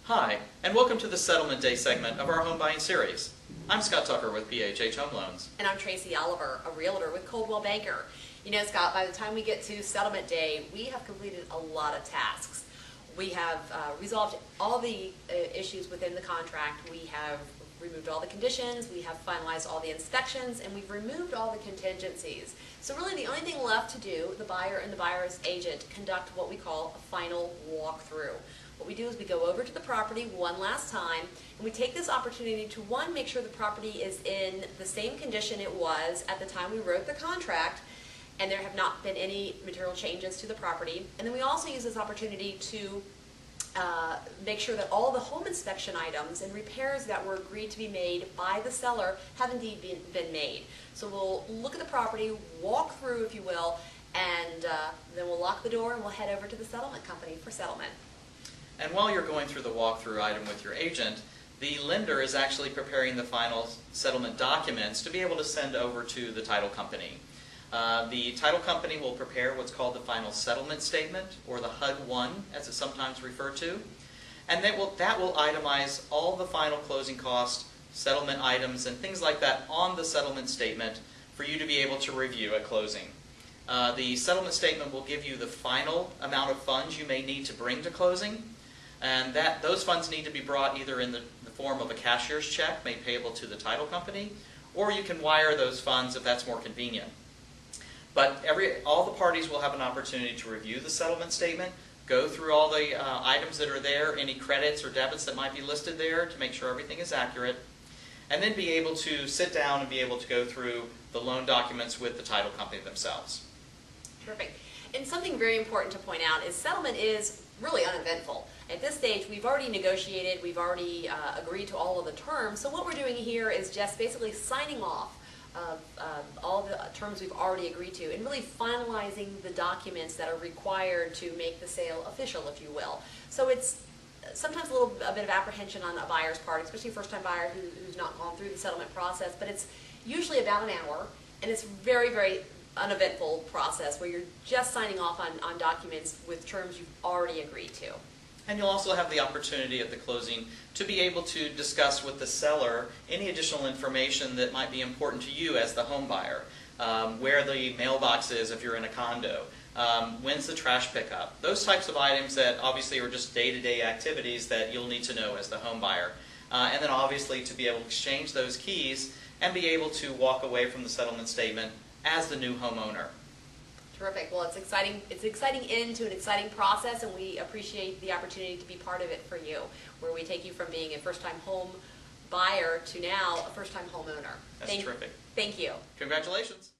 Hi, and welcome to the Settlement Day segment of our home buying series. I'm Scott Tucker with PHH Home Loans. And I'm Tracy Oliver, a realtor with Coldwell Banker. You know, Scott, by the time we get to Settlement Day, we have completed a lot of tasks. We have resolved all the issues within the contract. We have removed all the conditions, we have finalized all the inspections, and we've removed all the contingencies. So really the only thing left to do, the buyer and the buyer's agent conduct what we call a final walkthrough. What we do is we go over to the property one last time, and we take this opportunity to, one, make sure the property is in the same condition it was at the time we wrote the contract, and there have not been any material changes to the property. And then we also use this opportunity to make sure that all the home inspection items and repairs that were agreed to be made by the seller have indeed been made. So we'll look at the property, walk through, if you will, and then we'll lock the door and we'll head over to the settlement company for settlement. And while you're going through the walkthrough item with your agent, the lender is actually preparing the final settlement documents to be able to send over to the title company. The title company will prepare what's called the final settlement statement, or the HUD-1 as it's sometimes referred to, and that will itemize all the final closing costs, settlement items, and things like that on the settlement statement for you to be able to review at closing. The settlement statement will give you the final amount of funds you may need to bring to closing, and those funds need to be brought either in the form of a cashier's check made payable to the title company, or you can wire those funds if that's more convenient. But all the parties will have an opportunity to review the settlement statement, go through all the items that are there, any credits or debits that might be listed there to make sure everything is accurate, and then be able to sit down and be able to go through the loan documents with the title company themselves. Terrific. And something very important to point out is settlement is really uneventful. At this stage, we've already negotiated, we've already agreed to all of the terms, so what we're doing here is just basically signing off all the terms we've already agreed to and really finalizing the documents that are required to make the sale official, if you will. So it's sometimes a bit of apprehension on a buyer's part, especially a first-time buyer who's not gone through the settlement process, but it's usually about an hour, and it's very, very uneventful process where you're just signing off on documents with terms you've already agreed to. And you'll also have the opportunity at the closing to be able to discuss with the seller any additional information that might be important to you as the home buyer. Where the mailbox is if you're in a condo, when's the trash pickup, those types of items that obviously are just day-to-day activities that you'll need to know as the home buyer. And then obviously to be able to exchange those keys and be able to walk away from the settlement statement as the new homeowner. Terrific. Well, it's exciting. It's an exciting end to an exciting process, and we appreciate the opportunity to be part of it for you, where we take you from being a first-time home buyer to now a first-time homeowner. That's terrific. Thank you. Congratulations.